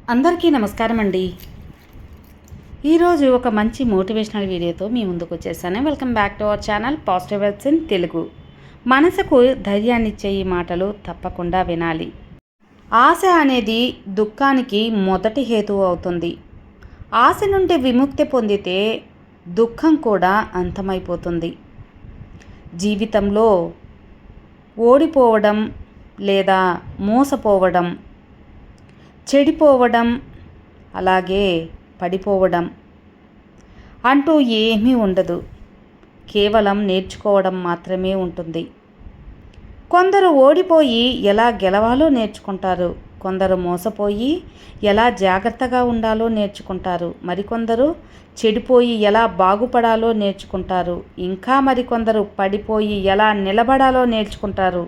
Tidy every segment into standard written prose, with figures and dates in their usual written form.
అందరికీ నమస్కారం అండి. ఈరోజు ఒక మంచి మోటివేషనల్ వీడియోతో మీ ముందుకు వచ్చేసాను. Welcome back to our channel positive vibes in Telugu. మనసుకు ధైర్యాన్ని ఇచ్చే ఈ మాటలు తప్పకుండా వినాలి. ఆశ అనేది దుఃఖానికి మొదటి హేతువు అవుతుంది. ఆశ నుండి విముక్తి పొందితే దుఃఖం కూడా అంతమైపోతుంది. జీవితంలో ఓడిపోవడం లేదా మోసపోవడం, చెడిపోవడం, అలాగే పడిపోవడం అంటూ ఏమీ ఉండదు. కేవలం నేర్చుకోవడం మాత్రమే ఉంటుంది. కొందరు ఓడిపోయి ఎలా గెలవాలో నేర్చుకుంటారు. కొందరు మోసపోయి ఎలా జాగ్రత్తగా ఉండాలో నేర్చుకుంటారు. మరికొందరు చెడిపోయి ఎలా బాగుపడాలో నేర్చుకుంటారు. ఇంకా మరికొందరు పడిపోయి ఎలా నిలబడాలో నేర్చుకుంటారు.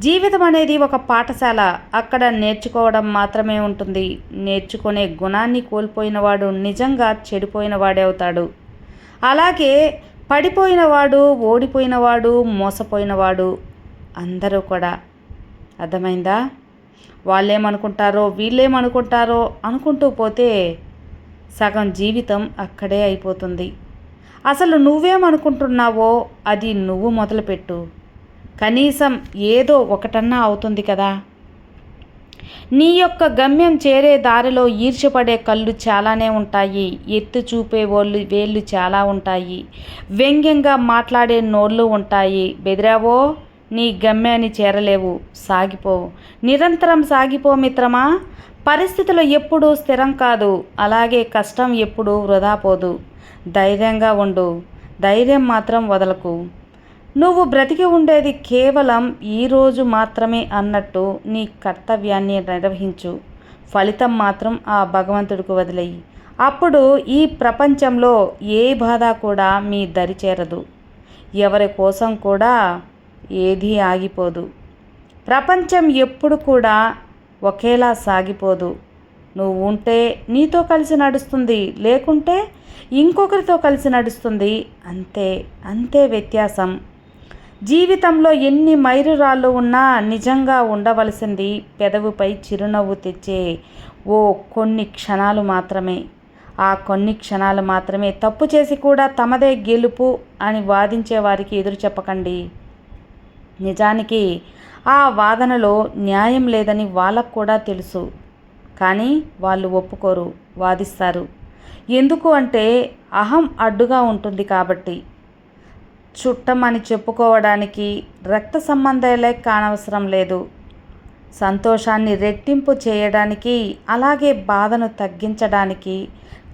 జీవితం అనేది ఒక పాఠశాల. అక్కడ నేర్చుకోవడం మాత్రమే ఉంటుంది. నేర్చుకునే గుణాన్ని కోల్పోయినవాడు నిజంగా చెడిపోయినవాడే అవుతాడు. అలాగే పడిపోయినవాడు, ఓడిపోయినవాడు, మోసపోయినవాడు అందరూ కూడా. అర్థమైందా? వాళ్ళేమనుకుంటారో వీళ్ళేమనుకుంటారో అనుకుంటూ పోతే సగం జీవితం అక్కడే అయిపోతుంది. అసలు నువ్వేమనుకుంటున్నావో అది నువ్వు మొదలుపెట్టు. కనీసం ఏదో ఒకటన్నా అవుతుంది కదా. నీ యొక్క గమ్యం చేరే దారిలో ఈర్ష్యపడే కళ్ళు చాలానే ఉంటాయి. ఎత్తు చూపే వేళ్ళు చాలా ఉంటాయి. వ్యంగ్యంగా మాట్లాడే నోళ్ళు ఉంటాయి. బెదిరావో నీ గమ్యాన్ని చేరలేవు. సాగిపో, నిరంతరం సాగిపో మిత్రమా. పరిస్థితులు ఎప్పుడూ స్థిరం కాదు. అలాగే కష్టం ఎప్పుడూ వృధా పోదు. ధైర్యంగా ఉండు. ధైర్యం మాత్రం వదలకు. నువ్వు బ్రతికి ఉండేది కేవలం ఈరోజు మాత్రమే అన్నట్టు నీ కర్తవ్యాన్ని నిర్వహించు. ఫలితం మాత్రం ఆ భగవంతుడికి వదిలేయి. అప్పుడు ఈ ప్రపంచంలో ఏ బాధ కూడా మీ దరి చేరదు. ఎవరి కోసం కూడా ఏదీ ఆగిపోదు. ప్రపంచం ఎప్పుడు కూడా ఒకేలా సాగిపోదు. నువ్వు ఉంటే నీతో కలిసి నడుస్తుంది, లేకుంటే ఇంకొకరితో కలిసి నడుస్తుంది. అంతే వ్యత్యాసం. జీవితంలో ఎన్ని మైలురాళ్ళు ఉన్నా నిజంగా ఉండవలసింది పెదవుపై చిరునవ్వు తెచ్చే ఓ కొన్ని క్షణాలు మాత్రమే. ఆ కొన్ని క్షణాలు మాత్రమే. తప్పు చేసి కూడా తమదే గెలుపు అని వాదించే వారికి ఎదురు చెప్పకండి. నిజానికి ఆ వాదనలో న్యాయం లేదని వాళ్ళకు కూడా తెలుసు. కానీ వాళ్ళు ఒప్పుకోరు, వాదిస్తారు. ఎందుకు అంటే అహం అడ్డుగా ఉంటుంది కాబట్టి. చుట్టమని చెప్పుకోవడానికి రక్త సంబంధాలే కానవసరం లేదు. సంతోషాన్ని రెట్టింపు చేయడానికి, అలాగే బాధను తగ్గించడానికి,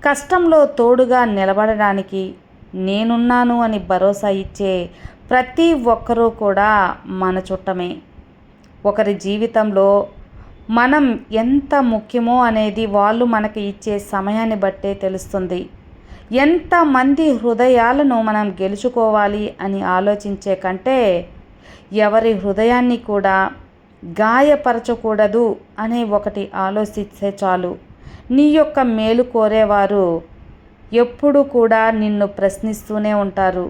కష్టంలో తోడుగా నిలబడడానికి నేనున్నాను అని భరోసా ఇచ్చే ప్రతి ఒక్కరూ కూడా మన చుట్టమే. ఒకరి జీవితంలో మనం ఎంత ముఖ్యమో అనేది వాళ్ళు మనకి ఇచ్చే సమయాన్ని బట్టే తెలుస్తుంది. ఎంతమంది హృదయాలను మనం గెలుచుకోవాలి అని ఆలోచించే కంటే ఎవరి హృదయాన్ని కూడా గాయపరచకూడదు అనే ఒకటి ఆలోచిస్తే చాలు. నీ యొక్క మేలు కోరేవారు ఎప్పుడు కూడా నిన్ను ప్రశ్నిస్తూనే ఉంటారు.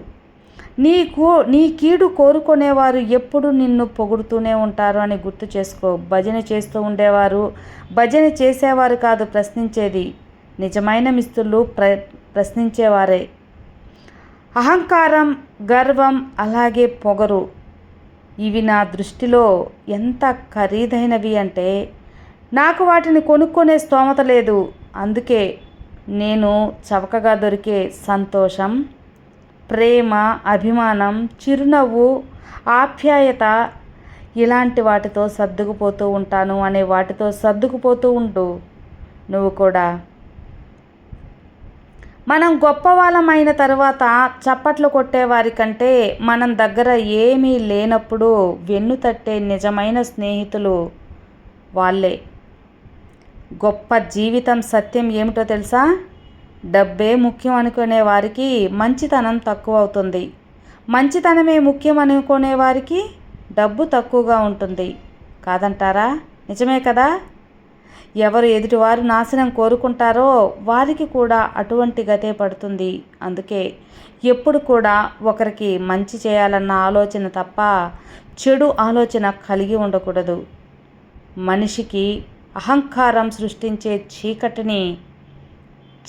నీ కీడు కోరుకునేవారు ఎప్పుడు నిన్ను పొగుడుతూనే ఉంటారు అని గుర్తు చేసుకో. భజన చేస్తూ ఉండేవారు భజన చేసేవారు కాదు ప్రశ్నించేది. నిజమైన మిత్రులు ప్రశ్నించేవారే. అహంకారం, గర్వం, అలాగే పొగరు ఇవి నా దృష్టిలో ఎంత ఖరీదైనవి అంటే నాకు వాటిని కొనుక్కునే స్తోమత లేదు. అందుకే నేను చవకగా దొరికే సంతోషం, ప్రేమ, అభిమానం, చిరునవ్వు, ఆప్యాయత ఇలాంటి వాటితో సర్దుకుపోతూ ఉంటాను అనే వాటితో సర్దుకుపోతూ ఉంటూ నువ్వు కూడా. మనం గొప్పవాళ్ళమైన తర్వాత చప్పట్లు కొట్టేవారి కంటే మనం దగ్గర ఏమీ లేనప్పుడు వెన్ను తట్టే నిజమైన స్నేహితులు వాళ్ళే. గొప్ప జీవితం సత్యం ఏమిటో తెలుసా? డబ్బే ముఖ్యం అనుకునే వారికి మంచితనం తక్కువ అవుతుంది. మంచితనమే ముఖ్యం అనుకునే వారికి డబ్బు తక్కువగా ఉంటుంది. కాదంటారా? నిజమే కదా. ఎవరు ఎదుటివారు నాశనం కోరుకుంటారో వారికి కూడా అటువంటి గతే పడుతుంది. అందుకే ఎప్పుడు కూడా ఒకరికి మంచి చేయాలన్న ఆలోచన తప్ప చెడు ఆలోచన కలిగి ఉండకూడదు. మనిషికి అహంకారం సృష్టించే చీకటిని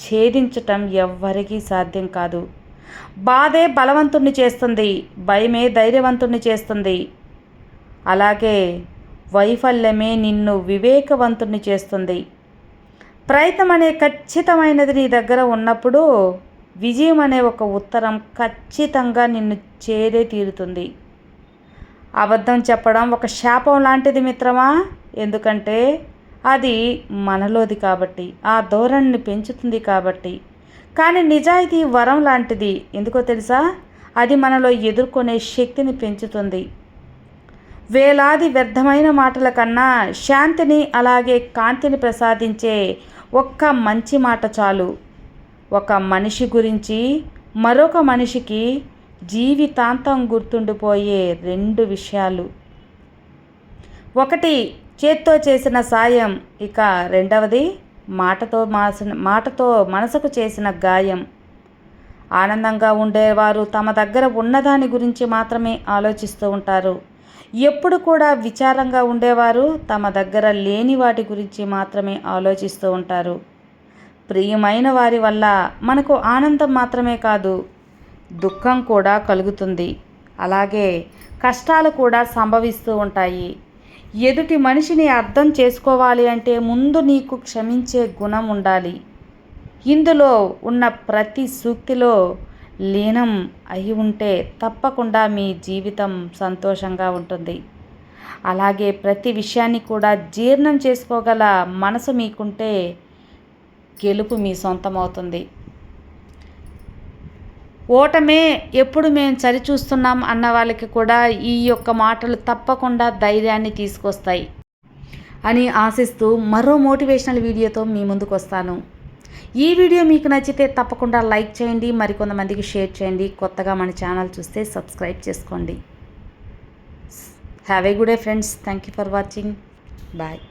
ఛేదించటం ఎవ్వరికీ సాధ్యం కాదు. బాధే బలవంతుణ్ణి చేస్తుంది, భయమే ధైర్యవంతుణ్ణి చేస్తుంది. అలాగే వైఫల్యమే నిన్ను వివేకవంతుణ్ణి చేస్తుంది. ప్రయత్నం అనే ఖచ్చితమైనది నీ దగ్గర ఉన్నప్పుడు విజయం అనే ఒక ఉత్తరం ఖచ్చితంగా నిన్ను చేరే తీరుతుంది. అబద్ధం చెప్పడం ఒక శాపం లాంటిది మిత్రమా, ఎందుకంటే అది మనలోది కాబట్టి, ఆ ధోరణిని పెంచుతుంది కాబట్టి. కానీ నిజాయితీ వరం లాంటిది, ఎందుకో తెలుసా, అది మనలో ఎదుర్కొనే శక్తిని పెంచుతుంది. వేలాది వ్యర్థమైన మాటల కన్నా శాంతిని అలాగే కాంతిని ప్రసాదించే ఒక్క మంచి మాట చాలు. ఒక మనిషి గురించి మరొక మనిషికి జీవితాంతం గుర్తుండిపోయే 2 విషయాలు. ఒకటి చేత్తో చేసిన సాయం, ఇక రెండవది మాటతో మనసుకు చేసిన గాయం. ఆనందంగా ఉండేవారు తమ దగ్గర ఉన్నదాని గురించి మాత్రమే ఆలోచిస్తూ ఉంటారు. ఎప్పుడు కూడా విచారంగా ఉండేవారు తమ దగ్గర లేని వాటి గురించి మాత్రమే ఆలోచిస్తూ ఉంటారు. ప్రియమైన వారి వల్ల మనకు ఆనందం మాత్రమే కాదు, దుఃఖం కూడా కలుగుతుంది. అలాగే కష్టాలు కూడా సంభవిస్తూ ఉంటాయి. ఎదుటి మనిషిని అర్థం చేసుకోవాలి అంటే ముందు నీకు క్షమించే గుణం ఉండాలి. ఇందులో ఉన్న ప్రతి సూక్తిలో లీనం అయి ఉంటే తప్పకుండా మీ జీవితం సంతోషంగా ఉంటుంది. అలాగే ప్రతి విషయాన్ని కూడా జీర్ణం చేసుకోగల మనసు మీకుంటే గెలుపు మీ సొంతమవుతుంది. ఓటమే ఎప్పుడు మేము సరిచూస్తున్నాం అన్న వాళ్ళకి కూడా ఈ యొక్క మాటలు తప్పకుండా ధైర్యాన్ని తీసుకొస్తాయి అని ఆశిస్తూ మరో మోటివేషనల్ వీడియోతో మీ ముందుకు వస్తాను. ఈ వీడియో మీకు నచ్చితే తప్పకుండా లైక్ చేయండి, మరికొంతమందికి షేర్ చేయండి. కొత్తగా మన ఛానల్ చూస్తే సబ్స్క్రైబ్ చేసుకోండి. Have a good day friends. Thank you for watching. Bye.